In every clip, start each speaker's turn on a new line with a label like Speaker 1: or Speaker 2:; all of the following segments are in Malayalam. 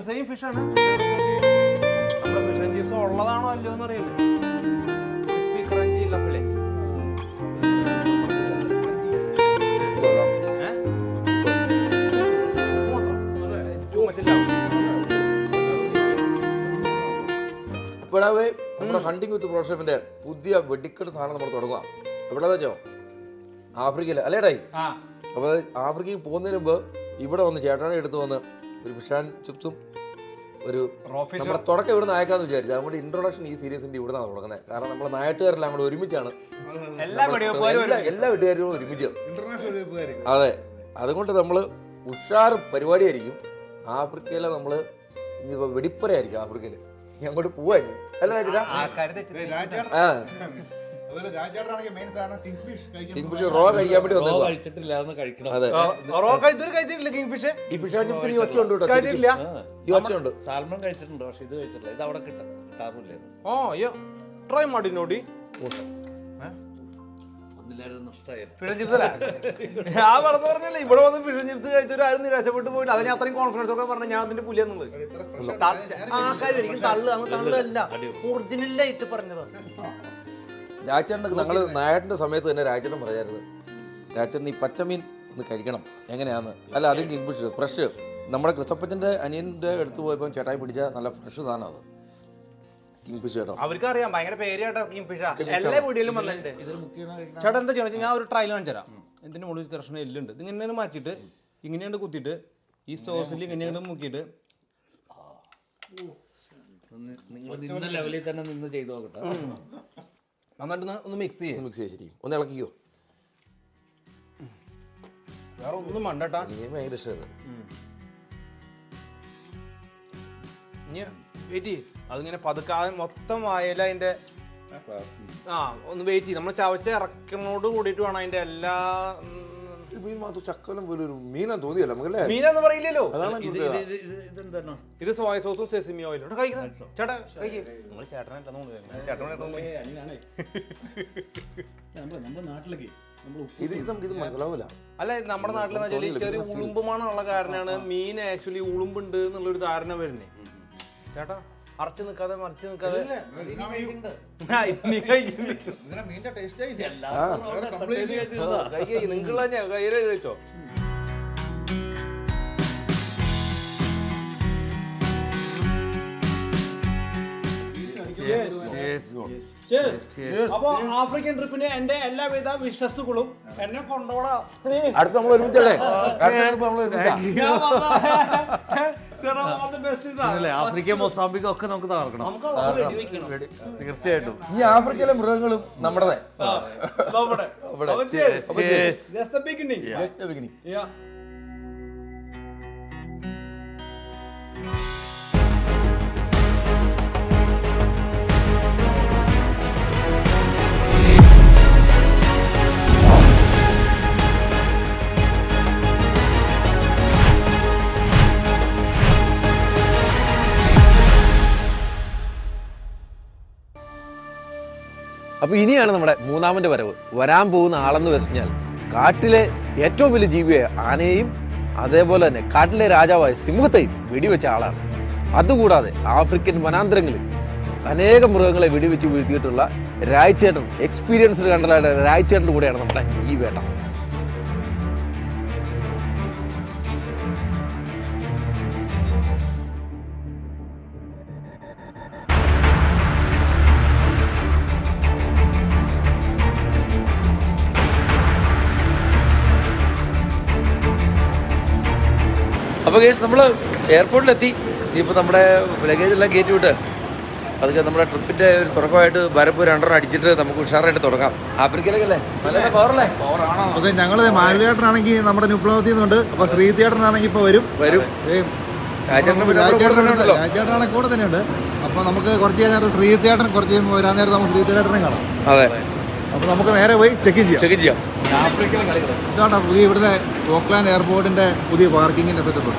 Speaker 1: സെയിം ഫിഷാണ്. നമ്മുടെ ഫിഷ് ആൻഡ് ചിപ്സ് ഉള്ളതാണോ അല്ലയോ എന്ന് അറിയില്ല. ക്രിസ്പി ക്രഞ്ചി ലഫിലെ
Speaker 2: ഇപ്പോഴാവേ നമ്മുടെ ഹണ്ടിങ് വിത്ത് പ്രോഷപ്പിന്റെ പുതിയ വെടിക്കെട്ട് സാധനം നമ്മൾ തുടങ്ങുക. എവിടെ വെച്ചോ? ആഫ്രിക്കയിൽ അല്ലേടായി. അപ്പോൾ ആഫ്രിക്കയിൽ പോകുന്നതിന് മുമ്പ് ഇവിടെ വന്ന് ചേട്ടനെ എടുത്ത് വന്ന് ഒരു ഫിഷ് ആൻഡ് ചിപ്സും ഒരു നമ്മുടെ തുടക്കം ഇവിടെ നിന്ന് അയക്കാന്ന് വിചാരിച്ചു. അതുകൊണ്ട് ഇൻട്രൊഡക്ഷൻ ഈ സീരീസിന്റെ ഇവിടെ നിന്നാണ് തുടങ്ങുന്നത്. കാരണം നമ്മളെ നാട്ടുകാരെല്ലാം കൂടെ ഒരുമിച്ചാണ്, എല്ലാ വീട്ടുകാരും ഒരുമിച്ച്. അതെ, അതുകൊണ്ട് നമ്മൾ ഉഷാർ പരിപാടിയായിരിക്കും. ആഫ്രിക്കയിലെ നമ്മൾ ഇനിയിപ്പോൾ വെടിപ്പറയായിരിക്കും. ആഫ്രിക്കയിൽ ഞാൻ അങ്ങോട്ട് പോവാ അല്ല കിങ്ഫിഷ് റോ കഴിക്കാൻ വേണ്ടി വന്നു. അതെ, ഈ ഫിഷ് ആൻഡ് ചിപ്സിന് ഈ ഒച്ച ഉണ്ട് കേട്ടോ. ഈ ഒച്ച ഉണ്ട്.
Speaker 3: സാൽമൺ കഴിച്ചിട്ടുണ്ട്, പക്ഷെ ഇത് കഴിച്ചിട്ടില്ല. ഇത് അവിടെ കിട്ടാറില്ല.
Speaker 1: ട്രൈ ಮಾಡಿ ನೋಡಿ. ഞാൻ പറഞ്ഞല്ലേ, ഇവിടെ വന്ന് ഫിഷ് ആൻഡ് ചിപ്സ് കഴിച്ചവർ ആരും നിരാശപ്പെട്ട് പോയില്ല. അത് ഞാൻ അത്രയും കോൺഫിഡൻസ് ഒക്കെ പറഞ്ഞ ഞാൻ അതിന്റെ പുലിയെന്നുള്ളത്. ആൾക്കാർ എനിക്ക് തള്ളല്ല, ഒറിജിനലായിട്ട് പറഞ്ഞതാണ്.
Speaker 2: രാജേട്ടൻ ഞങ്ങൾ നായട്ടിന്റെ സമയത്ത് തന്നെ രാജേട്ടൻ പറയായിരുന്നു, രാജേട്ടൻ ഈ പച്ചമീൻ ഒന്ന് കഴിക്കണം എങ്ങനെയാന്ന്. അല്ല അതും കിങ്ഫിഷ് ഫ്രഷ്. നമ്മുടെ ക്രിസ്തപ്പച്ചൻ്റെ അനിയൻ്റെ അടുത്ത് പോയപ്പോൾ ചേട്ടായി പിടിച്ച നല്ല ഫ്രഷ് സാധനം അത് കിങ്ഫിഷ് കേട്ടോ.
Speaker 1: അവർക്ക് അറിയാം, ഭയങ്കര പേര് കേട്ടോ കിങ്ഫിഷ്. എല്ലാ വീഡിയോയിലും വന്നിട്ടുണ്ട്. ചേട്ടാ എന്താ ചെയ്യണം, ഞാൻ ഒരു ട്രയൽ കാണിച്ചു തരാം. ഇതിന്റെ മുകളിൽ കൃഷ്ണ എല്ലുണ്ട്. ഇതിങ്ങനെ മാറ്റിയിട്ട് ഇങ്ങനെയാണ് കുത്തിയിട്ട് ഈ സോസിൽ ഇങ്ങനെയാണ് മുക്കിയിട്ട്
Speaker 3: നിങ്ങൾ ലെവലിൽ തന്നെ നിന്ന് ചെയ്ത് നോക്കട്ടെ.
Speaker 1: നന്നായിട്ട് ഒന്ന് മിക്സ് ചെയ്യും.
Speaker 2: ശരി, ഒന്ന് ഇളക്കിയോ.
Speaker 1: വേറെ ഒന്നും വേണ്ടട്ടാ.
Speaker 2: ഭയങ്കര ഇഷ്ടമാണ്.
Speaker 1: ഇനി വെയിറ്റ് ചെയ്യും. അതിങ്ങനെ പതുക്കാതെ മൊത്തം ആയാലും അതിന്റെ ഒന്ന് വെയിറ്റ് ചെയ്യും. നമ്മൾ ചവച്ച ഇറക്കണോട് കൂടിയിട്ട് വേണം അതിന്റെ എല്ലാ
Speaker 2: ചക്കലം പോലെ ഒരു മീനാ തോന്നിയല്ലോ നമുക്കല്ലേ.
Speaker 1: മീനാന്ന് പറയില്ലല്ലോ.
Speaker 3: ഇതെന്താണോ?
Speaker 1: ഇത് സോയ സോസും സെസമി ഓയിലും കഴിക്കണം. ചേട്ടാ കഴിക്കേ. നിങ്ങൾ
Speaker 2: ഇത് മനസ്സിലാവൂല.
Speaker 1: അല്ല, നമ്മുടെ നാട്ടിലെന്ന് ചെറിയ ഉളുമ്പുമാണുള്ള കാരണമാണ് മീൻ ആക്ച്വലി ഉളുമ്പുണ്ട് എന്നുള്ളൊരു ധാരണ വരുന്നേ. ചേട്ടാ അറച്ചു നിൽക്കാതെ മറിച്ച് നിൽക്കാതെ നിങ്ങളുള്ള കയ്യില് കഴിച്ചോ. അപ്പൊ ആഫ്രിക്കൻ ട്രിപ്പിന് എന്റെ എല്ലാവിധ വിശ്വസുകളും എന്നെ കൊണ്ടോളാം.
Speaker 2: അടുത്ത് നമ്മൾ ഒരുമിച്ചല്ലേ?
Speaker 3: ആഫ്രിക്ക മൊസാംബിക് ഒക്കെ നമുക്ക് തകർക്കണം തീർച്ചയായിട്ടും.
Speaker 2: ഈ ആഫ്രിക്കയിലെ മൃഗങ്ങളും നമ്മുടെ
Speaker 4: അപ്പോൾ ഇനിയാണ് നമ്മുടെ മൂന്നാമൻ്റെ വരവ്. വരാൻ പോകുന്ന ആളെന്ന് പറഞ്ഞാൽ കാട്ടിലെ ഏറ്റവും വലിയ ജീവിയായ ആനയെയും അതേപോലെ തന്നെ കാട്ടിലെ രാജാവായ സിംഹത്തെയും വെടിവെച്ച ആളാണ്. അതുകൂടാതെ ആഫ്രിക്കൻ വനാന്തരങ്ങളിൽ അനേകം മൃഗങ്ങളെ വെടിവെച്ച് വീഴ്ത്തിയിട്ടുള്ള രായ്ചേട്ടൻ, എക്സ്പീരിയൻസ്ഡ് കണ്ടലായ രായ്ചേട്ടൻ്റെ കൂടെയാണ് നമ്മുടെ ഈ വേട്ട.
Speaker 2: അപ്പോൾ കേസ് നമ്മൾ എയർപോർട്ടിലെത്തി. ഇനിയിപ്പോൾ നമ്മുടെ ലഗേജ് എല്ലാം കയറ്റി വിട്ട് അതൊക്കെ നമ്മുടെ ട്രിപ്പിൻ്റെ ഒരു തുടക്കമായിട്ട് വരപ്പ് 2 അടിച്ചിട്ട് നമുക്ക് ഉഷാറായിട്ട് തുടങ്ങാം. ആഫ്രിക്കയിലേക്കല്ലേ നല്ല പവറല്ലേ? പവറാണോ?
Speaker 5: അതെ, ഞങ്ങൾ മാലു തിയേറ്ററാണെങ്കിൽ നമ്മുടെ ന്യൂപ്ലവത്തിൽ നിന്നുണ്ട്. അപ്പോൾ ശ്രീ തിയേറ്ററിനാണെങ്കിൽ ഇപ്പോൾ വരും. രാജേട്ടനാണെങ്കിൽ കൂടെ തന്നെയുണ്ട്. അപ്പോൾ നമുക്ക് കുറച്ച് കഴിഞ്ഞാൽ ശ്രീ തിയേറ്റർ, കുറച്ച് വരാൻ നേരത്ത് നമുക്ക് ശ്രീ തിയേറ്ററിനെ കാണാം.
Speaker 2: അതെ,
Speaker 5: അപ്പോൾ നമുക്ക് നേരെ പോയി ചെക്ക് ചെയ്യാം.
Speaker 2: ആഫ്രിക്കയിലെ കളികൾ
Speaker 5: ഇതാട്ടോ പുതിയ ഇവിടുത്തെ ഓക്ലാൻഡ് എയർപോർട്ടിൻ്റെ പുതിയ പാർക്കിങ്ങിൻ്റെ സെറ്റപ്പ്.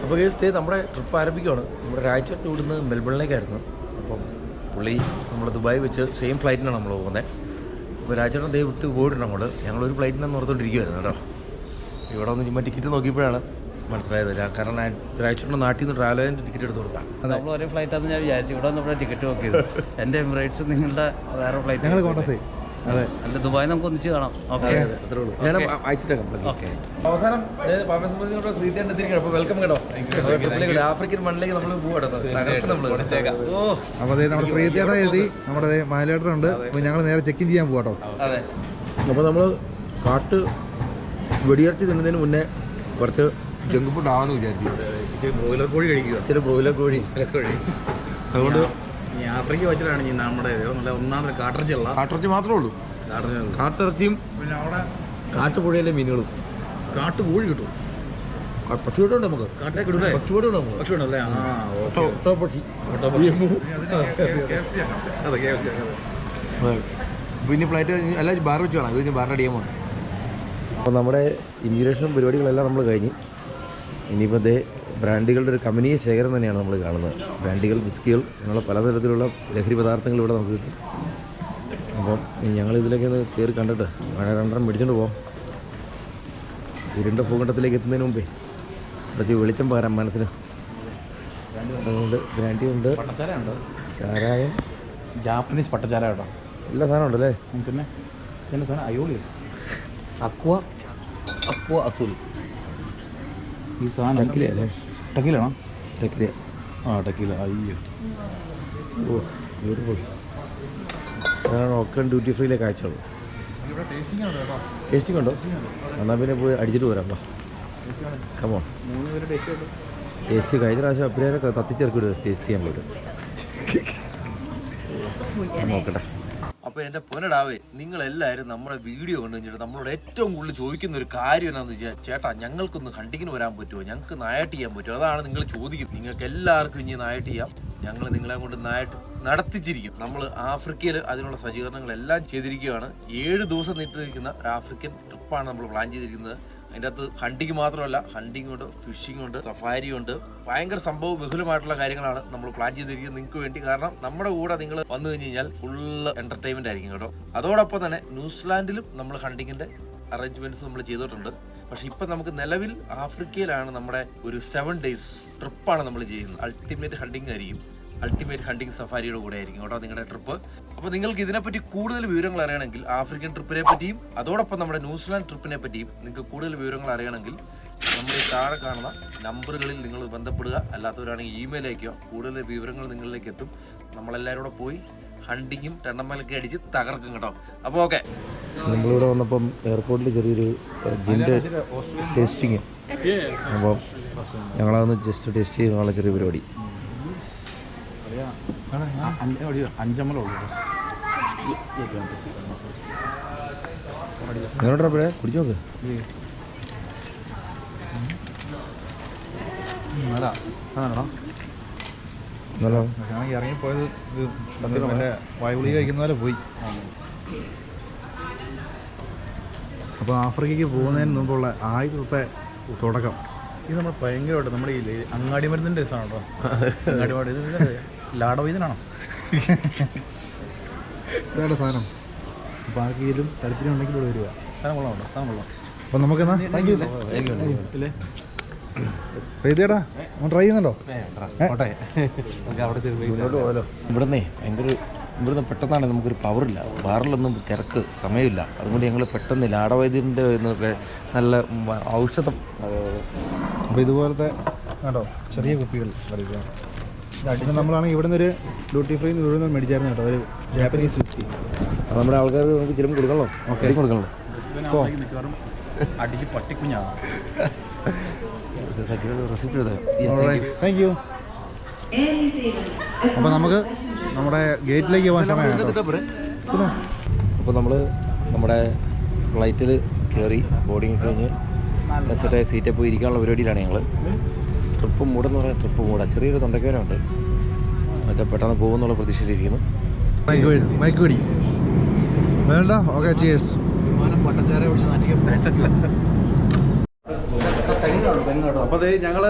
Speaker 2: അപ്പോൾ വേഴ്സ് നമ്മുടെ ട്രിപ്പ് ആരംഭിക്കുകയാണ്. നമ്മുടെ രാജ്യത്ത് ഇവിടുന്ന് മെൽബണിലേക്കായിരുന്നു. അപ്പം പുള്ളി നമ്മൾ ദുബായ് വെച്ച് സെയിം ഫ്ലൈറ്റിനാണ് നമ്മൾ പോകുന്നത്. അപ്പോൾ രാജ്യത്തെ ദേ വിട്ട് പോയിട്ടുണ്ട് നമ്മൾ. ഞങ്ങളൊരു ഫ്ലൈറ്റിനാണ് ഓർത്തുകൊണ്ടിരിക്കുമായിരുന്നു കേട്ടോ. ഇവിടെ ഒന്ന് ചുമ്മാ ടിക്കറ്റ് നോക്കിയപ്പോഴാണ് മനസ്സിലായത്. കാരണം രാജ്യത്തെ നാട്ടിൽ നിന്ന് ട്രാവൽ ഏജൻറ്റ് ടിക്കറ്റ് എടുത്ത് കൊടുക്കാം.
Speaker 3: നമ്മൾ ഒരേ ഫ്ലൈറ്റാന്ന് ഞാൻ വിചാരിച്ചു. ഇവിടെ നമ്മുടെ ടിക്കറ്റ് നോക്കിയത് എൻ്റെ എമിറേറ്റ്സ് നിങ്ങളുടെ വേറെ ഫ്ലൈറ്റ്
Speaker 5: ഞങ്ങൾ കോൺടാക്ട് ചെയ്യും. അതെ,
Speaker 3: അല്ല ദുബായ് നമുക്ക് ഒന്നിച്ച് കാണാം. ഓക്കെ,
Speaker 2: അത്രേ ഉള്ളൂ. ഞാൻ അയച്ചിട്ടേക്കാം.
Speaker 3: ഓക്കെ.
Speaker 2: അവസാനം ശ്രീധേട്ടൻ എത്തിയിരിക്കണം. അപ്പോൾ വെൽക്കം കേട്ടോ. ആഫ്രിക്കൻ മണ്ണിലേക്ക് നമ്മൾ പോകട്ടോ.
Speaker 5: അപ്പോൾ അതെ നമ്മുടെ ശ്രീതേട്ടൻ എഴുതി, നമ്മുടെ മാലേട്ടനുണ്ട്. അപ്പോൾ ഞങ്ങൾ നേരെ ചെക്ക് ഇൻ ചെയ്യാൻ പോകാട്ടോ.
Speaker 2: അതെ. അപ്പോൾ നമ്മൾ കാട്ട് വെടിയിറച്ചി തിന്നുന്നതിന് മുന്നേ കുറച്ച് ജങ്ക് ഫുഡ് ആവാന്ന് വിചാരിച്ചു. ബ്രോയിലർ കോഴി കഴിക്കുക. ഇച്ചിരി ബ്രോയിലർ കോഴി. അതുകൊണ്ട്
Speaker 3: ഈ ആഫ്രിക്ക വെച്ചിട്ടാണ് ഈ നമ്മുടെ നല്ല ഒന്നാമത്
Speaker 2: കാട്ടിറച്ചി മാത്രമേ ഉള്ളൂ. കാട്ടിറച്ചിയും
Speaker 5: പിന്നെ അവിടെ
Speaker 2: കാട്ടുപുഴയിലെ മീനുകളും.
Speaker 3: കാട്ടുകോഴി കിട്ടും.
Speaker 2: പക്ഷി കിട്ടുന്നുണ്ട് നമുക്ക്.
Speaker 3: കാട്ടേ കിട്ടൂലേ?
Speaker 2: പക്ഷി കൂടെ നമുക്ക്.
Speaker 3: പക്ഷി ഉണ്ടല്ലേ?
Speaker 2: ഒട്ടോപക്ഷി. പിന്നെ ഫ്ലൈറ്റ് എല്ലാം ബാർ വെച്ച് വേണം. ഇത് കഴിഞ്ഞ് ബാറിൻ്റെ അടിയാൻ പോകണം. അപ്പോൾ നമ്മുടെ ഇമിഗ്രേഷൻ പരിപാടികളെല്ലാം നമ്മൾ കഴിഞ്ഞ് ഇനിയിപ്പോൾ ദേ ബ്രാൻഡുകളുടെ ഒരു കമ്പനി ശേഖരം തന്നെയാണ് നമ്മൾ കാണുന്നത്. ബ്രാൻഡുകൾ, വിസ്കികൾ, അങ്ങനെയുള്ള പലതരത്തിലുള്ള ലഹരി പദാർത്ഥങ്ങൾ ഇവിടെ നമുക്ക് കിട്ടും. അപ്പം ഞങ്ങൾ ഇതിലേക്ക് ഒന്ന് കയറി കണ്ടിട്ട് രണ്ടെണ്ണം മേടിച്ചുകൊണ്ട് പോകാം. ഇരുണ്ട ഭൂഖണ്ഡത്തിലേക്ക് എത്തുന്നതിന് മുമ്പേ ഇവിടത്തെ വെളിച്ചം പകരാം മനസ്സിന്. അതുകൊണ്ട് ബ്രാൻഡി ഉണ്ട്, ചാരായം,
Speaker 3: ജാപ്പനീസ് പട്ടച്ചാര കേട്ടോ.
Speaker 2: എല്ലാ സാധനം ഉണ്ടല്ലേ.
Speaker 3: പിന്നെ എന്താ സാധനം? അയോളി, അക്വ അസൂൽ. ഈ സാധനം
Speaker 2: ടക്കിലല്ലേ?
Speaker 3: ടക്കിലാണോ?
Speaker 2: ടക്കില.
Speaker 3: ടക്കില. അയ്യോ,
Speaker 2: ഓ ബ്യൂട്ടിഫുൾ. അതാണ് ഒക്കെ ഡ്യൂട്ടി ഫ്രീയിലെ കാഴ്ചകൾ. ടേസ്റ്റിംഗ് ഉണ്ടോ? എന്നാൽ പിന്നെ പോയി അടിച്ചിട്ട് പോരാം. കമോ ടേസ്റ്റ് കഴിഞ്ഞ പ്രാവശ്യം അപ്പിനൊക്കെ തത്തിച്ചേർക്കിട്ട് ടേസ്റ്റ് ചെയ്യാൻ പോയിട്ട് നോക്കട്ടെ. അപ്പോൾ എൻ്റെ പൊന്നടാവേ, നിങ്ങളെല്ലാവരും നമ്മുടെ വീഡിയോ കണ്ടു കഴിഞ്ഞിട്ട് നമ്മളോട് ഏറ്റവും കൂടുതൽ ചോദിക്കുന്ന ഒരു കാര്യം എന്താണെന്ന് വെച്ചാൽ, ചേട്ടാ ഞങ്ങൾക്കൊന്ന് ഹണ്ടിങ്ങിന് വരാൻ പറ്റുമോ, ഞങ്ങൾക്ക് നായാട്ട് ചെയ്യാൻ പറ്റുമോ? അതാണ് നിങ്ങൾ ചോദിക്കുന്നത്. നിങ്ങൾക്ക് എല്ലാവർക്കും ഇനി നായാട്ട് ചെയ്യാം. ഞങ്ങൾ നിങ്ങളെ കൊണ്ട് നായാട്ട് നടത്തിച്ചിരിക്കും. നമ്മൾ ആഫ്രിക്കയിൽ അതിനുള്ള സജ്ജീകരണങ്ങളെല്ലാം ചെയ്തിരിക്കുകയാണ്. 7 ദിവസം നീട്ടിരിക്കുന്ന ഒരു ആഫ്രിക്കൻ ട്രിപ്പാണ് നമ്മൾ പ്ലാൻ ചെയ്തിരിക്കുന്നത്. അതിൻ്റെ അകത്ത് ഹണ്ടിങ് മാത്രമല്ല, ഹണ്ടിങ് ഉണ്ട്, ഫിഷിംഗ് ഉണ്ട്, സഫാരി ഉണ്ട്. ഭയങ്കര സംഭവം ബഹുലമായിട്ടുള്ള കാര്യങ്ങളാണ് നമ്മൾ പ്ലാൻ ചെയ്തിരിക്കുന്നത് നിങ്ങൾക്ക് വേണ്ടി. കാരണം നമ്മുടെ കൂടെ നിങ്ങൾ വന്നു കഴിഞ്ഞ് കഴിഞ്ഞാൽ ഫുള്ള് എന്റർടൈൻമെന്റ് ആയിരിക്കും കേട്ടോ. അതോടൊപ്പം തന്നെ ന്യൂസിലാൻഡിലും നമ്മൾ ഹണ്ടിങ്ങിന്റെ അറേഞ്ച്മെന്റ്സ് നമ്മൾ ചെയ്തിട്ടുണ്ട്. പക്ഷെ ഇപ്പം നമുക്ക് നിലവിൽ ആഫ്രിക്കയിലാണ് നമ്മുടെ ഒരു 7 days ട്രിപ്പാണ് നമ്മൾ ചെയ്യുന്നത്. അൾട്ടിമേറ്റ് ഹണ്ടിങ് ആയിരിക്കും. അൾട്ടിമേറ്റ് ഹണ്ടിങ് സഫാരിയുടെ കൂടെ ആയിരിക്കും കേട്ടോ നിങ്ങളുടെ ട്രിപ്പ്. അപ്പോൾ നിങ്ങൾക്ക് ഇതിനെപ്പറ്റി കൂടുതൽ വിവരങ്ങൾ അറിയണമെങ്കിൽ, ആഫ്രിക്കൻ ട്രിപ്പിനെ പറ്റിയും അതോടൊപ്പം നമ്മുടെ ന്യൂസിലാൻഡ് ട്രിപ്പിനെ പറ്റിയും നിങ്ങൾക്ക് കൂടുതൽ വിവരങ്ങൾ അറിയണമെങ്കിൽ നമ്മൾ ഈ താഴെ കാണുന്ന നമ്പറുകളിൽ നിങ്ങൾ ബന്ധപ്പെടുക. അല്ലാത്തവരാണെങ്കിൽ ഇമെയിൽ അയക്കുക. കൂടുതൽ വിവരങ്ങൾ നിങ്ങളിലേക്ക് എത്തും. നമ്മളെല്ലാവരും കൂടെ പോയി ഹണ്ടിങ്ങും ടെണ്ണമ്മലൊക്കെ അടിച്ച് തകർക്കും കേട്ടോ. അപ്പോൾ ഓക്കെ, നമ്മളിവിടെ വന്നപ്പം എയർപോർട്ടിൽ ചെറിയൊരു ജിൻ്റെ ടേസ്റ്റിങ്. അപ്പോൾ ഞങ്ങളതൊന്ന് ജസ്റ്റ് ടേസ്റ്റ് ചെയ്യാനുള്ള ചെറിയ പരിപാടി.
Speaker 3: 5 ഉള്ളൂ.
Speaker 2: നിങ്ങളോടേ കുടിച്ചു നോക്ക്.
Speaker 5: ഇറങ്ങിപ്പോയത് വല്ല വായുഗുളിക കഴിക്കുന്ന പോലെ പോയി. അപ്പോൾ ആഫ്രിക്കയ്ക്ക് പോകുന്നതിന് മുമ്പുള്ള ആദ്യത്തെ തുടക്കം
Speaker 3: ഇത് നമ്മൾ ഭയങ്കരമായിട്ട് നമ്മുടെ ഈ അങ്ങാടി മരുന്നിൻ്റെ സാധനം കേട്ടോ. അങ്ങാടി മരുന്ന് ലാടവൈദ്യനാണോ
Speaker 5: ഇതാണ് സാധനം. അപ്പോൾ ആർക്കെങ്കിലും താല്പര്യം ഉണ്ടെങ്കിൽ ഇവിടെ വരിക.
Speaker 3: സാധനം കൊള്ളാം കേട്ടോ, സാധനം കൊള്ളാം.
Speaker 5: അപ്പോൾ നമുക്കെന്നാ താങ്ക് യു. പ്രീതിയേട്ടാ ട്രൈ ചെയ്യുന്നുണ്ടോ?
Speaker 2: ഇവിടുന്നേ ഇവിടുന്ന് പെട്ടെന്നാണ് നമുക്കൊരു പവറില്ല, ബാറിലൊന്നും തിരക്ക് സമയമില്ല. അതുകൊണ്ട് ഞങ്ങൾ പെട്ടെന്ന് ലാടവൈദ്യൻ്റെ നല്ല ഔഷധം.
Speaker 5: അപ്പോൾ ഇതുപോലത്തെ കണ്ടോ ചെറിയ കുപ്പികൾ നമ്മളാണെങ്കിൽ ഇവിടെ നിന്നൊരു ഡ്യൂട്ടി ഫ്രീ ഇവിടെ മേടിച്ചായിരുന്നു കേട്ടോ, ഒരു ജാപ്പനീസ് വിസ്കി.
Speaker 2: അപ്പോൾ നമ്മുടെ ആൾക്കാർക്ക് നമുക്ക് ചിലപ്പോൾ കൊടുക്കണല്ലോ. ഓക്കെ കൊടുക്കണല്ലോ.
Speaker 3: മിക്കവാറും അടിച്ച് പട്ടിക്കുഞ്ഞാണ്.
Speaker 5: Thank you. അപ്പോൾ നമുക്ക് നമ്മുടെ ഗേറ്റിലേക്ക് പോകാൻ സമയമാണ്.
Speaker 2: അപ്പോൾ നമ്മൾ നമ്മുടെ ഫ്ലൈറ്റിൽ കയറി ബോർഡിങ് കഴിഞ്ഞ് നെക്സ്റ്റ് സീറ്റിൽ പോയി ഇരിക്കാനുള്ള പരിപാടിയിലാണ് ഞങ്ങൾ. ട്രിപ്പ് മൂടെന്ന് പറഞ്ഞാൽ ട്രിപ്പ് മൂടാം. ചെറിയൊരു തൊണ്ടക്കേനുണ്ട്, അതൊക്കെ പെട്ടെന്ന് പോകുന്നുള്ള പ്രതീക്ഷയിലിരിക്കുന്നു.
Speaker 5: മൈക്ക് പിടി വേണ്ട. Okay cheers. അപ്പോൾ അതേ ഞങ്ങൾ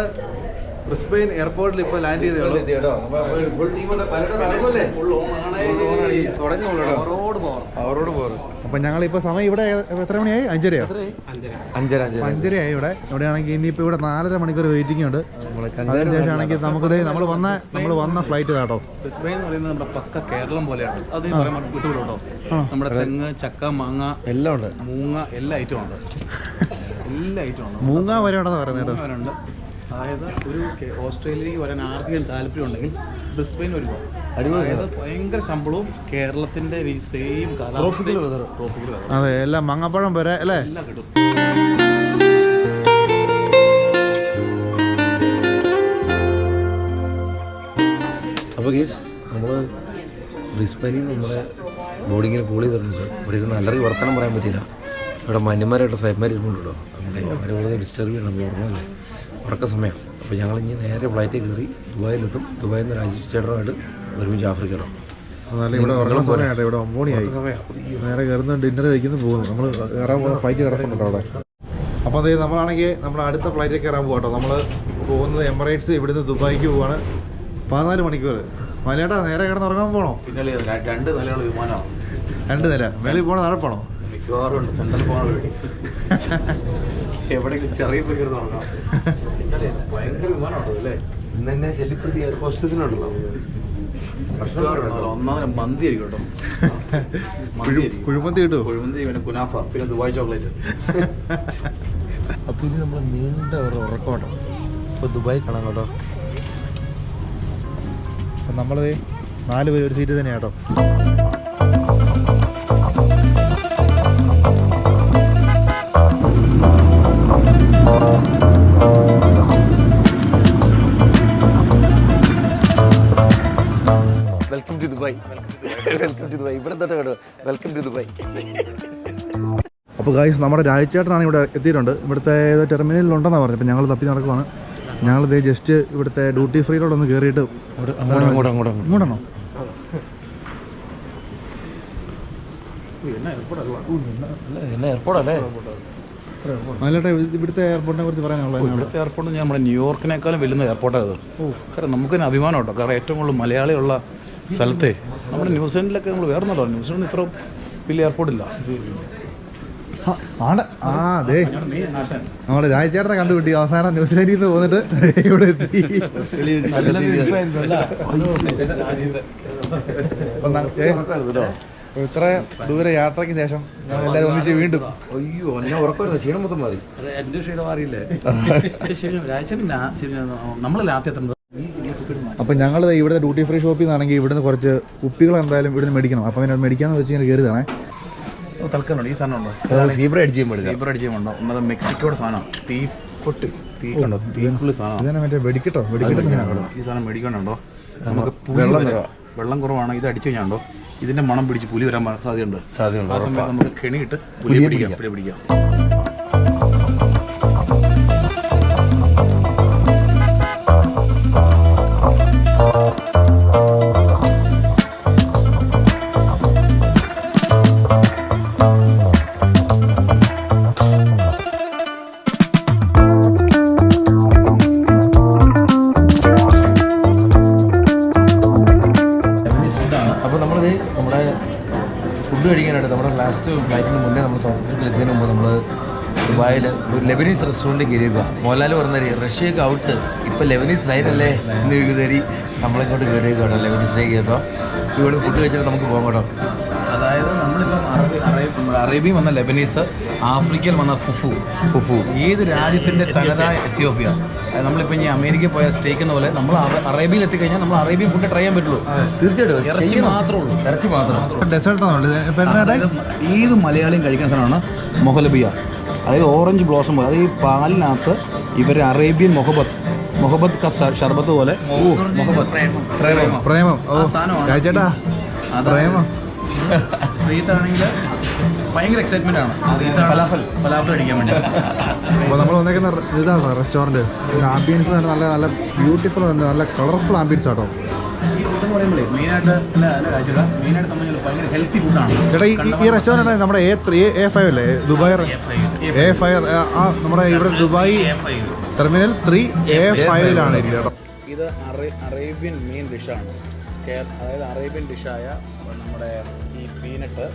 Speaker 3: ബ്രിസ്ബെയിൻ എയർപോർട്ടിൽ ഇപ്പോൾ ലാൻഡ് ചെയ്തേ ഉള്ളൂ.
Speaker 2: അവരോട് പോറ്.
Speaker 5: അപ്പം ഞങ്ങളിപ്പോൾ സമയം ഇവിടെ എത്ര മണിയായി? 5:30യോ? 5:30 ഇവിടെ. ഇവിടെയാണെങ്കിൽ ഇനിയിപ്പോൾ ഇവിടെ 4.5 മണിക്കൂർ വെയിറ്റിംഗ് ഉണ്ട്. അതിനുശേഷം ആണെങ്കിൽ നമ്മൾ വന്ന ഫ്ലൈറ്റ് ഇതാട്ടോ.
Speaker 3: ബ്രിസ്ബെയിൻ എന്ന് പറയുന്നത് നമ്മുടെ പക്ക കേരളം പോലെയാണ്. അത് പറയാൻ വിട്ടുവിടും കേട്ടോ. നമ്മുടെ തെങ്ങ്, ചക്ക, മാങ്ങ
Speaker 4: എല്ലാം ഉണ്ട്,
Speaker 3: മൂങ്ങ എല്ലാ ഐറ്റവും ഉണ്ട്. എല്ലാ ഐറ്റവും ഉണ്ട്.
Speaker 5: മൂങ്ങ വരെ ഉണ്ടെന്ന് പറയുന്നത് കേട്ടോ.
Speaker 3: വരെയുണ്ട്. അതായത് ഒരു ഓസ്ട്രേലിയയിലേക്ക് വരാൻ ആർക്കെങ്കിലും താല്പര്യം ഉണ്ടെങ്കിൽ ബ്രിസ്ബെയിൻ വരുമ്പോൾ അതായത് ഭയങ്കര ശമ്പളവും കേരളത്തിന്റെ സെയിം കാലാവസ്ഥ.
Speaker 5: അതെ, എല്ലാം മാങ്ങാപ്പഴം വരെ അല്ലേ
Speaker 3: എല്ലാം കിട്ടും.
Speaker 2: അപ്പോൾ ഗീസ് നമ്മൾ ബ്രിസ്ബനിൽ നമ്മുടെ ബോർഡിങ്ങിന് കോൾ ചെയ്തിട്ടുണ്ട്. ഇവിടെ ഇരുന്ന് നല്ലൊരു വർത്തമാനം പറയാൻ പറ്റില്ല. ഇവിടെ മാന്യന്മാരായിട്ട് സൈബ്മാർ ഇരുന്നുണ്ടോ, നമ്മുടെ അവരെ വളരെ ഡിസ്റ്റർബ് ചെയ്യണം. നമ്മൾ ഓർമ്മയില്ലേ, ഉറക്ക സമയം. അപ്പോൾ ഞങ്ങൾ ഇനി നേരെ ഫ്ലൈറ്റിൽ കയറി ദുബായിലെത്തും. ദുബായിൽ നിന്ന് രാജീവ് ചേട്ടനുമായിട്ട് ഒരുമിച്ച് ആഫ്രിക്കയിലോ.
Speaker 5: എന്നാലും ഇവിടെ ഉറങ്ങുന്ന സമയമായിട്ട് ഇവിടെ 9 മണിയായി. നേരെ കയറുന്ന ഡിന്നർ കഴിക്കുന്നു പോകുന്നു. നമ്മൾ കയറാൻ പോകുന്ന ഫ്ലൈറ്റ് കിടക്കുന്നുണ്ടോ അവിടെ. അപ്പോൾ അതേ നമ്മളാണെങ്കിൽ നമ്മൾ അടുത്ത ഫ്ലൈറ്റിൽ കയറാൻ പോകാം കേട്ടോ. നമ്മൾ പോകുന്നത് എമിറേറ്റ്സ്, ഇവിടുന്ന് ദുബായിക്ക് പോവാണ്. 14 മണിക്കൂർ. മലയാട്ടാ നേരെ കിടന്ന് ഉറങ്ങാൻ പോകണോ?
Speaker 3: പിന്നെ 2 നിലയുള്ള വിമാനമാണ്.
Speaker 5: 2 നില. മേളിൽ പോകണോ താഴെ പോകണോ?
Speaker 3: മിക്കവാറും ഉണ്ട്. സെൻട്രൽ പോകാൻ വേണ്ടി എവിടെയെങ്കിലും ചെറിയ പേര് തുടങ്ങാം. ഭയങ്കര വിമാനമുണ്ടോ അല്ലേ?
Speaker 2: ഇന്ന് തന്നെ ശല്യപ്പെടുത്തി എയർ ഹോസ്റ്റസിനുണ്ടല്ലോ.
Speaker 3: ഒന്നാമത് മന്തി ആയിരിക്കും കേട്ടോ.
Speaker 5: കുഴിമന്തി കിട്ടുമോ?
Speaker 3: കുഴിമന്തി, പിന്നെ കുനാഫ, പിന്നെ ദുബായ് ചോക്ലേറ്റ്.
Speaker 2: അപ്പോൾ ഇനി നമ്മൾ നീണ്ട ഒരു ഉറക്കമുണ്ടോ. ഇപ്പോൾ ദുബായ് കാണാം കേട്ടോ.
Speaker 5: അപ്പം നമ്മൾ 4 പേര് ഒരു സീറ്റ് തന്നെയാണ് കേട്ടോ.
Speaker 4: Welcome to Dubai, welcome to Dubai. ഇവിടെ തൊട്ട് കേട്ടോ, വെൽക്കം ടു ദുബായ്.
Speaker 5: അപ്പോൾ ഗൈസ് നമ്മുടെ രാജചേട്ടനാണ് ഇവിടെ എത്തിയിട്ടുണ്ട്. ഇവിടുത്തെ ഏതോ ടെർമിനലിലുണ്ടെന്നാണ് പറഞ്ഞത്. അപ്പോൾ ഞങ്ങൾ തപ്പി നടക്കുവാണ്. ഞങ്ങളിത് ജസ്റ്റ് ഇവിടുത്തെ ഡ്യൂട്ടി ഫ്രീയിലോട്ട് ഒന്ന് കയറിയിട്ട് ഇങ്ങോട്ടാണോ?
Speaker 4: എന്നാ എയർപോർട്ടല്ലേ?
Speaker 5: നല്ലട്ടെ. ഇവിടുത്തെ എയർപോർട്ടിനെ കുറിച്ച് പറയാനുള്ളത്
Speaker 3: ഇവിടുത്തെ എയർപോർട്ട് ഞാൻ നമ്മുടെ ന്യൂയോർക്കിനേക്കാളും വലിയ എയർപോർട്ടാണ് അത്. കാരണം നമുക്ക് തന്നെ അഭിമാനം കേട്ടോ. കാരണം ഏറ്റവും കൂടുതൽ മലയാളിയുള്ള സ്ഥലത്തെ നമ്മുടെ ന്യൂസിലൻഡിലൊക്കെ നമ്മൾ വേറൊന്നുമല്ലോ. ന്യൂസിലൻഡിൽ ഇത്ര വലിയ എയർപോർട്ടില്ല.
Speaker 5: അതെ, നമ്മുടെ രാജചേട്ടനെ കണ്ടുപിട്ടി. അവസാനം ന്യൂസിലൻഡിൽ നിന്ന് പോന്നിട്ട് ഇവിടെ എത്തി. ഇത്ര ദൂരെ യാത്രയ്ക്ക് ശേഷം എല്ലാവരും ഒന്നിച്ച് വീണ്ടും.
Speaker 2: അയ്യോ, ഞാൻ ഉറക്കമായിരുന്നു. ക്ഷീണം മൊത്തം മാറി.
Speaker 3: എൻ്റെ ക്ഷീണം മാറിയില്ലേ? നമ്മളല്ല ആദ്യം എത്തുന്നത്.
Speaker 5: അപ്പം ഞങ്ങൾ ഇവിടുത്തെ ഡ്യൂട്ടി ഫ്രീ ഷോപ്പിൽ നിന്നാണെങ്കിൽ ഇവിടുന്ന് കുറച്ച് കുപ്പികൾ എന്തായാലും ഇവിടുന്ന് മേടിക്കണം. അപ്പം പിന്നെ മേടിക്കാന്ന് വെച്ച് ഇങ്ങനെ കയറിയതാണേ.
Speaker 3: തൽക്കാലം ഈ സാധനം ഉണ്ടോ?
Speaker 2: സീബ്ര അടിച്ച്
Speaker 3: ചെയ്യുമ്പോണ്ടോ? ഒന്നത് മെക്സിക്കോയുടെ സാധനം. തീക്കുണ്ടോ? തീക്കുള്ള സാധനം.
Speaker 5: ഇതന്നെ മറ്റേ വെടിക്കട്ടോ.
Speaker 3: ഈ സാധനം മേടിക്കണുണ്ടോ? നമുക്ക് വെള്ളം കുറവാണ്. ഇത് അടിച്ചു കഴിഞ്ഞാണ്ടോ ഇതിന്റെ മണം പിടിച്ച് പുലി വരാൻ സാധ്യതയുണ്ട്. ആ സമയത്ത് നമുക്ക് കെണിയിട്ട് പുലി പിടിക്കാം.
Speaker 2: ഫുഡ് കഴിക്കാനായിട്ട് നമ്മുടെ ലാസ്റ്റ് ഫ്ലൈറ്റിന് മുന്നേ നമ്മൾ സൗത്തിലെത്തിയതിന് മുമ്പ് നമ്മൾ ദുബായിൽ ഒരു ലെബനീസ് റെസ്റ്റോറൻറ്റ് കയറിയേക്കുക. മോഹൻലാൽ പറഞ്ഞ റഷ്യയൊക്കെ ഔട്ട്, ഇപ്പം ലെബനീസ് ലൈനല്ലേ എന്ന് ചോദിക്കുന്നേരി നമ്മളിങ്ങോട്ട് കയറിയേക്കാണ് ലെബനീസിലേക്ക്. കേട്ടോ ഇവിടെ ഫുഡ് കഴിച്ചിട്ട് നമുക്ക് പോകാം കേട്ടോ.
Speaker 3: അതായത് നമ്മളിപ്പം അറേബ്യൻ വന്ന ലെബനീസ്, ആഫ്രിക്കയിൽ വന്ന ഫുഫു, ഏത് രാജ്യത്തിൻ്റെ തനതായ എത്യോപ്യ. നമ്മളിപ്പോൾ ഇനി അമേരിക്കയിൽ പോയ സ്റ്റേക്ക് എന്ന പോലെ നമ്മൾ അറേബ്യയിൽ എത്തിക്കഴിഞ്ഞാൽ നമ്മൾ അറേബ്യൻ ഫുഡ് ട്രൈ ചെയ്യാൻ പറ്റുള്ളൂ.
Speaker 2: തീർച്ചയായിട്ടും
Speaker 3: ഇറച്ചി മാത്രമേ ഉള്ളൂ.
Speaker 5: ഏത്
Speaker 3: മലയാളിയും കഴിക്കുന്ന സാധനമാണ് മൊഹലബിയ. അതായത് ഓറഞ്ച് ബ്ലോസം പോലെ. അത് ഈ പാലിനകത്ത് ഇവർ അറേബ്യൻ മൊഹബത്ത് കഫ് ഷർബത്ത് പോലെ
Speaker 5: പ്രേമം. രാജേട്ടാ പ്രേമം.
Speaker 3: ശ്രീത്താണെങ്കിൽ ഭയങ്കര എക്സൈറ്റ്മെന്റ് ആണ് ഫലാഫൽ അടിക്കാൻ വേണ്ടി.
Speaker 5: അപ്പോൾ നമ്മൾ വന്നേക്കുന്ന ഇതാണ് റെസ്റ്റോറൻറ്റ്. ആംബിയൻസ് തന്നെ നല്ല നല്ല ബ്യൂട്ടിഫുൾ, നല്ല കളർഫുൾ ആംബിയൻസ് ആട്ടോ.
Speaker 3: ഈ ഫുഡ് എന്ന് പറയുമ്പോഴേ മെയിനായിട്ട് സംബന്ധിച്ച് ഭയങ്കര ഹെൽത്തി ഫുഡാണ്.
Speaker 5: ചേട്ടാ ഈ റെസ്റ്റോറൻറ്റ് നമ്മുടെ A5 അല്ലേ? Dubai A5. നമ്മുടെ ഇവിടെ ദുബായ് ടെർമിനൽ 3A5 ഇരിക്കുന്നത്.
Speaker 3: ഇത് അറേബ്യൻ മെയിൻ ഡിഷാണ്. അതായത് അറേബ്യൻ ഡിഷായ നമ്മുടെ ഈ പീനട്ട്,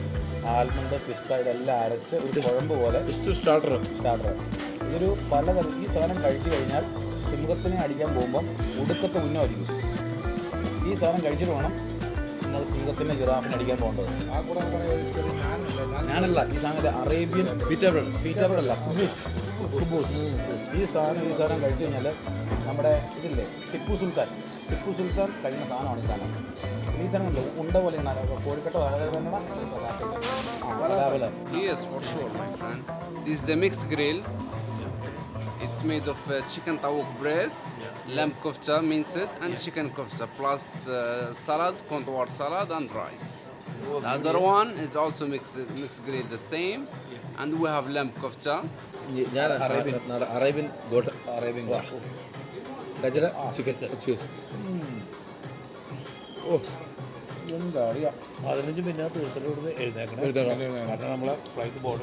Speaker 3: ആൽമണ്ട്, പിസ്ത ഇതെല്ലാം അരച്ച് ഒരു കുഴമ്പ് പോലെ സ്റ്റാർട്ടർ. ഇതൊരു പലതരം. ഈ സാധനം കഴിച്ചു കഴിഞ്ഞാൽ സിംഹത്തിനെ അടിക്കാൻ പോകുമ്പം ഒടുക്കത്തെ ഉന്നമായിരിക്കും. ഈ സാധനം കഴിച്ചിട്ട് വേണം നമ്മൾ സിംഹത്തിനെ ജിറാഫിനെ അടിക്കാൻ പോകേണ്ടത്. ഞാനല്ല, ഈ സാധനത്തെ അറേബ്യൻ പീറ്റർ അല്ല, കുബൂസ്. ഈ സാധനം കഴിച്ചു കഴിഞ്ഞാൽ നമ്മുടെ ഇതില്ലേ ടിപ്പു സുൽത്താൻ കഴിയുന്ന സാധനമാണ് ഈ സാധനം. ഈ സാധനമല്ലോ ഉണ്ട പോലെ കോഴിക്കട്ടോ
Speaker 6: Yes, for sure, my friend. This is the mixed grill. It's made of chicken tawuk breast, lamb kofta minced, and chicken kofta, plus salad, contour salad, and rice. The other one is also mixed grill, the same, and we have lamb kofta.
Speaker 3: Arabian goat ഗജര ചിക്കൻ ചീസ്. ഓ എന്താ അറിയാം. 15 മിനിറ്റ് എടുത്തിട്ട് എഴുന്നേക്കണം. കാരണം നമ്മളെ ഫ്ലൈറ്റ് ബോർഡ്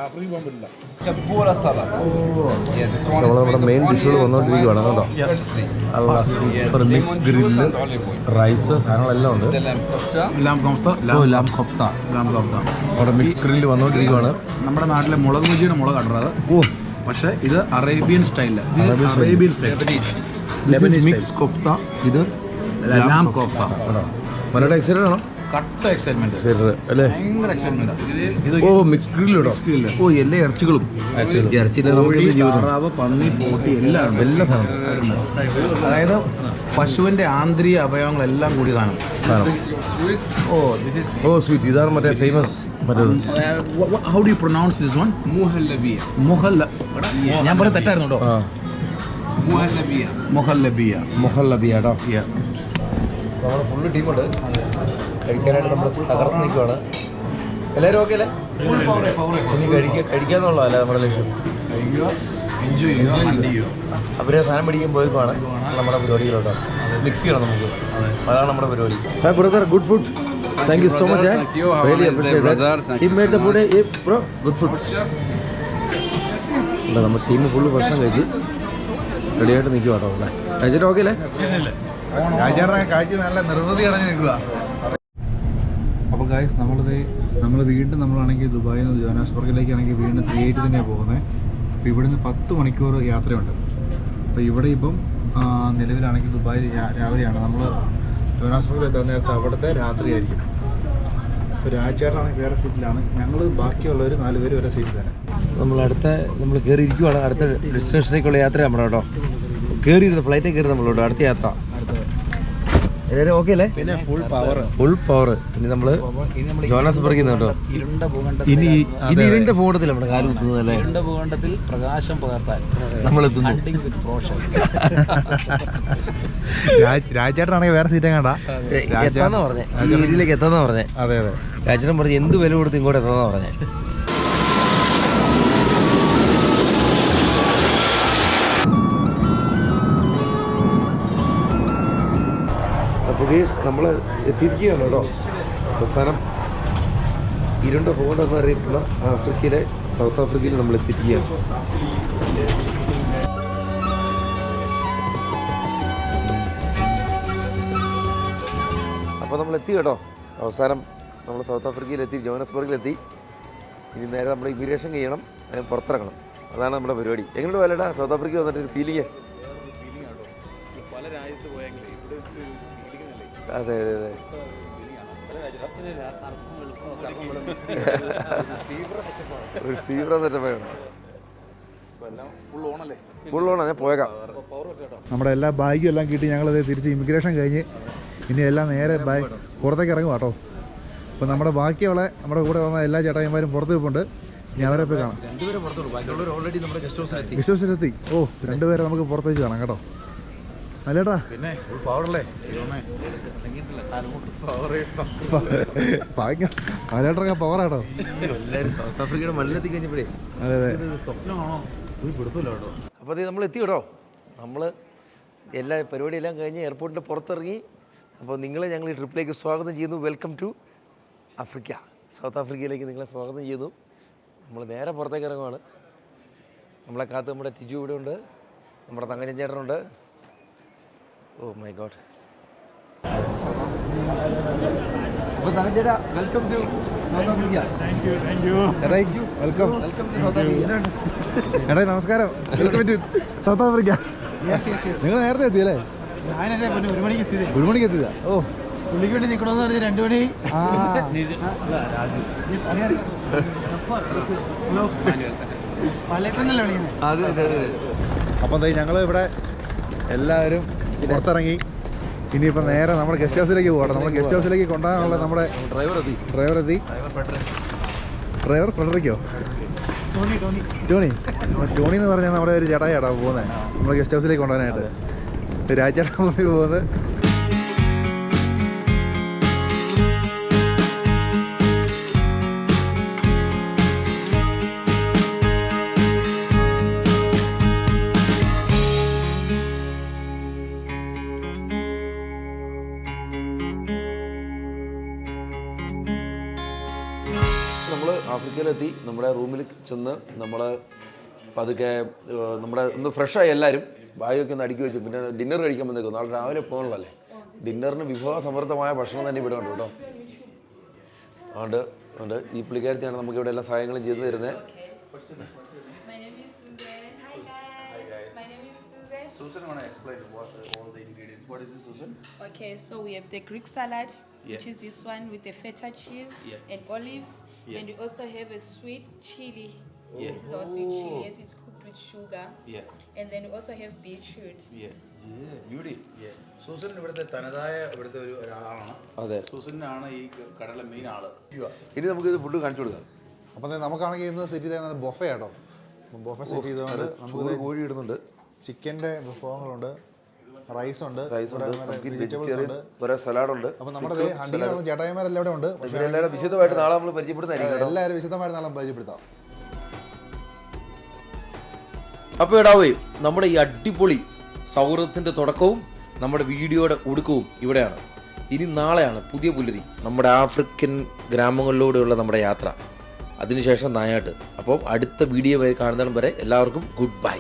Speaker 3: ആഫ്രിക്കയിൽ പോകാൻ പറ്റില്ല.
Speaker 6: Chabura salad. Yeah, this one
Speaker 5: നമ്മുടെ മെയിൻ ഡിഷുകൾ വന്നുകൊണ്ടിരിക്കുകയാണ് കേട്ടോ. സൂപ്പർ മിക്സ് ഗ്രില്ല്, റൈസ്, സാധനങ്ങളെല്ലാം ഉണ്ട്. അവിടെ മിക്സ് ഗ്രില്ല് വന്നുകൊണ്ടിരിക്കുകയാണ്.
Speaker 3: നമ്മുടെ നാട്ടിലെ മുളക് ബജിയുടെ മുളക് കണ്ടത്. പക്ഷേ ഇത് അറേബ്യൻ സ്റ്റൈലില്.
Speaker 5: മിക്സ് കൊഫ്ത, ഇത്
Speaker 3: ലാം കോഫ്ത.
Speaker 5: മലയുടെ എക്സൈറ്റഡ് ആണോ?
Speaker 3: കട്ട എക്സൈറ്റ്മെന്റ്
Speaker 5: അല്ലേ?
Speaker 3: ഭയങ്കര എക്സൈറ്റ്മെന്റ്.
Speaker 5: ഓ മിക്സ് ഗ്രില്ലിടോ. ഓ എല്ലാ ഇറച്ചികളും.
Speaker 3: താറാവ്, പന്നി, പോട്ടി എല്ലാം
Speaker 5: എല്ലാ സാധനം.
Speaker 3: അതായത് പശുവിന്റെ ആന്തരിക അവയവങ്ങളെല്ലാം കൂടി സാധനം.
Speaker 5: Oh sweet. ഇതാണ് മറ്റേ ഫേമസ് മറ്റേത്.
Speaker 3: How do you pronounce this one?
Speaker 6: muhallabiyya.
Speaker 3: ഞാൻ പറഞ്ഞ തെറ്റായിരുന്നു കേട്ടോ.
Speaker 5: മൊഹല്ലബിയ കേട്ടോ. നമ്മുടെ ഫുള്ള് ടീമുണ്ട് കഴിക്കാനായിട്ട്. നമ്മൾ തകർത്ത് നിൽക്കുവാണ്. എല്ലാവരും ഓക്കെ അല്ലേ? ഇനി കഴിക്കാന്നുള്ളതല്ലേ നമ്മുടെ ലക്ഷ്യം.
Speaker 3: എൻജോയ് ചെയ്യുക.
Speaker 5: അവരെ സാധനം പിടിക്കാൻ പോയിക്കുവാണ് നമ്മുടെ പരിപാടികളോട്ടോ. മിക്സ് ചെയ്യണം നമുക്ക്. അതാണ് നമ്മുടെ പരിപാടി. Brother, good food. Thank you so much.
Speaker 6: Thank you. Have a nice day, brother.
Speaker 5: He made the food. Bro, good food. നമ്മുടെ ടീം ഫുള്ള് ഭക്ഷണം കഴിച്ച് റെഡിയായിട്ട് നിൽക്കുക കേട്ടോ. അവിടെ കഴിച്ചിട്ട് ഓക്കെ അല്ലേ?
Speaker 7: കാഴ്ച നല്ല നിർവൃതി അടഞ്ഞ് നിൽക്കുക. അപ്പോൾ ഗായ്സ് നമ്മൾ വീണ്ടും നമ്മളാണെങ്കിൽ ദുബായിൽ നിന്ന് ജോഹാനസ്ബർഗിലേക്കാണെങ്കിൽ വീണ്ടും 380 തന്നെയാണ് പോകുന്നത്. അപ്പോൾ ഇവിടുന്ന് 10 മണിക്കൂർ യാത്രയുണ്ട്. അപ്പോൾ ഇവിടെ ഇപ്പം നിലവിലാണെങ്കിൽ ദുബായിൽ രാവിലെയാണ്. നമ്മൾ ജോഹാനസ്ബർഗിൽ എത്താൻ നേരത്തെ അവിടുത്തെ രാത്രിയായിരിക്കും. ഇപ്പോൾ രാജേട്ടനാണെങ്കിൽ വേറെ സീറ്റിലാണ്. ഞങ്ങൾ ബാക്കിയുള്ളവർ 4 പേര് വരെ സീറ്റിൽ തന്നെ.
Speaker 5: നമ്മൾ കയറിയിരിക്കുവാണ്. അടുത്ത ഡെസ്റ്റിനേഷനിലേക്കുള്ള യാത്ര നമ്മുടെ കേട്ടോ. ഫ്ലൈറ്റിൽ കയറി നമ്മളോട്ടോ അടുത്ത യാത്ര. എല്ലാവരും ഓക്കെ അല്ലേ?
Speaker 3: പിന്നെ ഫുൾ പവർ.
Speaker 5: ഇനി നമ്മൾ ജോഹാനസ്ബർഗിൽ നിന്ന് കേട്ടോ. ഇനി ഇരുണ്ട ഭൂഖണ്ഡത്തിൽ നമ്മുടെ കാല് കുത്തുന്നത് അല്ലേ?
Speaker 3: ഇരുണ്ട ഭൂഖണ്ഡത്തിൽ പ്രകാശം പകർത്താൻ
Speaker 5: നമ്മളെത്തുന്നു.
Speaker 7: രാജേട്ടനാണെങ്കിൽ വേറെ സീറ്റ് കണ്ടാ
Speaker 5: എത്താന്നാ പറഞ്ഞേ. ഈ ഏരിയയിലേക്ക് എത്താന്നാ പറഞ്ഞേ.
Speaker 7: അതെ
Speaker 5: രാജേട്ടൻ പറഞ്ഞ് എന്ത് വില കൊടുത്ത് ഇങ്ങോട്ട് എത്താന്നാ പറഞ്ഞേ. അപ്പോൾ നമ്മൾ എത്തിയിരിക്കുകയാണ് കേട്ടോ. അവസാനം ഇരുണ്ട ഭൂഖണ്ഡം എന്നറിയപ്പെടുന്ന ആഫ്രിക്കയിലെ സൗത്ത് ആഫ്രിക്കയിൽ നമ്മൾ എത്തിയിരിക്കുകയാണ്. അപ്പോൾ നമ്മൾ എത്തി കേട്ടോ. അവസാനം നമ്മൾ സൗത്ത് ആഫ്രിക്കയിലെത്തി, ജോഹാനസ്ബർഗിലെത്തി. ഇനി നേരെ നമ്മൾ ഇമിഗ്രേഷൻ ചെയ്യണം, പുറത്തിറങ്ങണം. അതാണ് നമ്മുടെ പരിപാടി. എങ്ങനെയുണ്ട് വേലടാ സൗത്ത് ആഫ്രിക്ക വന്നിട്ട് ഒരു ഫീലിംഗ്?
Speaker 3: പല രാജ്യത്ത് പോയെങ്കിൽ
Speaker 5: അതെ. ഒരു സീബ്ര സെറ്റപ്പാണ്. ഫുൾ ഓണാണ്. ഞാൻ പോയേക്കാം.
Speaker 7: നമ്മുടെ എല്ലാ ബാഗും എല്ലാം കിട്ടി. ഞങ്ങളത് തിരിച്ച് ഇമിഗ്രേഷൻ കഴിഞ്ഞ് ഇനി എല്ലാം നേരെ പുറത്തേക്ക് ഇറങ്ങും കേട്ടോ. അപ്പോൾ നമ്മുടെ ബാക്കിയുള്ള നമ്മുടെ കൂടെ വന്ന എല്ലാ ചേട്ടായിമാരും പുറത്ത് പോയിട്ടുണ്ട്. ഇനി അവരെ പോയി കാണാം. ഗസ്റ്റ് ഹൗസിലെത്തി. ഓ 2 പേരെ നമുക്ക് പുറത്തേക്ക് കാണാം കേട്ടോ. അല്ലേട്ടാ
Speaker 3: പിന്നെ ഫുൾ പവറല്ലേ?
Speaker 7: അലേട്ടറൊക്കെ പവറാട്ടോ.
Speaker 5: എല്ലാവരും സൗത്ത് ആഫ്രിക്കയുടെ മണ്ണിലെത്തി കഴിഞ്ഞപ്പോഴേ
Speaker 7: അതെ
Speaker 3: സ്വപ്നമാണോ? ഒരു പിടുത്തല്ലോ കേട്ടോ.
Speaker 5: അപ്പോൾ അത് നമ്മൾ എത്തി കേട്ടോ. നമ്മൾ എല്ലാ പരിപാടിയെല്ലാം കഴിഞ്ഞ് എയർപോർട്ടിൻ്റെ പുറത്തിറങ്ങി. അപ്പോൾ നിങ്ങളെ ഞങ്ങൾ ഈ ട്രിപ്പിലേക്ക് സ്വാഗതം ചെയ്യുന്നു. Welcome to Africa. സൗത്ത് ആഫ്രിക്കയിലേക്ക് നിങ്ങളെ സ്വാഗതം ചെയ്യുന്നു. നമ്മൾ നേരെ പുറത്തേക്ക് ഇറങ്ങുവാണ്. നമ്മളെ കാത്ത് നമ്മുടെ ടിജു ഇവിടെ ഉണ്ട്.
Speaker 2: നമ്മുടെ തങ്കച്ചൻ ചേട്ടനുണ്ട്. Oh my God. അപ്പോൾ തങ്കച്ചേട്ടാ welcome to South Africa.
Speaker 5: Welcome.
Speaker 2: Welcome to South Africa.
Speaker 5: എടാ നമസ്കാരം. Welcome to South Africa. നിങ്ങൾ നേരത്തെ എത്തിയല്ലേ?
Speaker 3: ഞാനെന്നെ പിന്നെ 1 മണിക്ക് എത്തിയത്.
Speaker 5: 1 മണിക്ക് എത്തിയതാ? ഓ
Speaker 3: പുള്ളിക്ക് വേണ്ടി നിൽക്കണമെന്ന് പറഞ്ഞ് 2 മണി. പലട്ടന്നല്ലേ വിളിക്കുന്നത്?
Speaker 2: അതെ.
Speaker 5: അപ്പം ഞങ്ങൾ ഇവിടെ എല്ലാവരും പുറത്തിറങ്ങി. ഇനിയിപ്പോൾ നേരെ നമ്മുടെ ഗസ്റ്റ് ഹൗസിലേക്ക് പോകണം. നമ്മുടെ ഗസ്റ്റ് ഹൗസിലേക്ക് കൊണ്ടുപോകാനുള്ള നമ്മുടെ
Speaker 2: ഡ്രൈവർ എത്തി.
Speaker 5: Driver Federico? ടോണി എന്ന് പറഞ്ഞാൽ നമ്മുടെ ഒരു ചേട്ടാ പോകുന്നത് നമ്മുടെ ഗസ്റ്റ് ഹൗസിലേക്ക് കൊണ്ടുപോകാനായിട്ട്. രാജേട്ടാ പോകുന്നത്.
Speaker 2: നമ്മൾ ആഫ്രിക്കയിലെത്തി. നമ്മുടെ റൂമിൽ ചെന്ന് നമ്മൾ പതുക്കെ ഒന്ന് ഫ്രഷായി എല്ലാവരും ബാഗൊക്കെ ഒന്ന് അടുക്കി വെച്ചു. പിന്നെ ഡിന്നർ കഴിക്കാൻ വന്നേക്കും. നാളെ രാവിലെ പോകുന്നുള്ളല്ലേ. ഡിന്നറിന് വിഭവസമൃദ്ധമായ ഭക്ഷണം തന്നെ ഇവിടെ ഉണ്ട് കേട്ടോ. അതുകൊണ്ട് ഈ പുള്ളിക്കാരത്തിയാണ് നമുക്ക് ഇവിടെ എല്ലാ സഹായങ്ങളും ചെയ്തു തരുന്നത്.
Speaker 8: My name is Susan. Hi guys. My name is Susan.
Speaker 3: Susan, want to explain all the ingredients? What is this, Susan?
Speaker 8: Okay, so we have the Greek salad, which is this one with the feta cheese and olives, and we also have a sweet chili. This is our sweet chili. Yes, it's cooked with sugar. And then we also have beetroot.
Speaker 3: Beauty. Susan ഇവിടുത്തെ തനതായ ഒരാളാണ്.
Speaker 2: അതെ,
Speaker 3: സൂസനാണ് ഈ കടയിലെ മെയിൻ ആള്.
Speaker 2: ഇനി നമുക്ക് ഇത് ഫുഡ് കാണിച്ചു കൊടുക്കാം.
Speaker 5: അപ്പം നമുക്കാണെങ്കിൽ ഇന്ന് സെറ്റ് ചെയ്തത് ബൊഫേ ആട്ടോ. ബൊഫേ സെറ്റ് ചെയ്തുകൊണ്ട് നമുക്ക്
Speaker 2: കോഴി ഇടുന്നുണ്ട്.
Speaker 5: ചിക്കൻ്റെ വിഭവങ്ങളുണ്ട്, റൈസുണ്ട്,
Speaker 2: സലാഡുണ്ട്.
Speaker 5: അപ്പം നമ്മുടെ ഹണ്ടിയിൽ വന്ന ചേട്ടായിമാരെല്ലാം ഇവിടെ ഉണ്ട്. പക്ഷേ
Speaker 2: എല്ലാവരും വിശദമായിട്ട് നാളെ നമ്മൾ പരിചയപ്പെടുന്നതായിരിക്കും.
Speaker 5: എല്ലാവരും വിശദമായിട്ട് നാളെ പരിചയപ്പെടുത്താം.
Speaker 2: അപ്പോൾ ഇടാവേ നമ്മുടെ ഈ അടിപൊളി സൗഹൃദത്തിൻ്റെ തുടക്കവും നമ്മുടെ വീഡിയോയുടെ ഒടുക്കവും ഇവിടെയാണ്. ഇനി നാളെയാണ് പുതിയ പുലരി, നമ്മുടെ ആഫ്രിക്കൻ ഗ്രാമങ്ങളിലൂടെയുള്ള നമ്മുടെ യാത്ര. അതിനുശേഷം നായാട്ട്. അപ്പം അടുത്ത വീഡിയോ കാണുന്നതിന് വരെ എല്ലാവർക്കും ഗുഡ് ബൈ.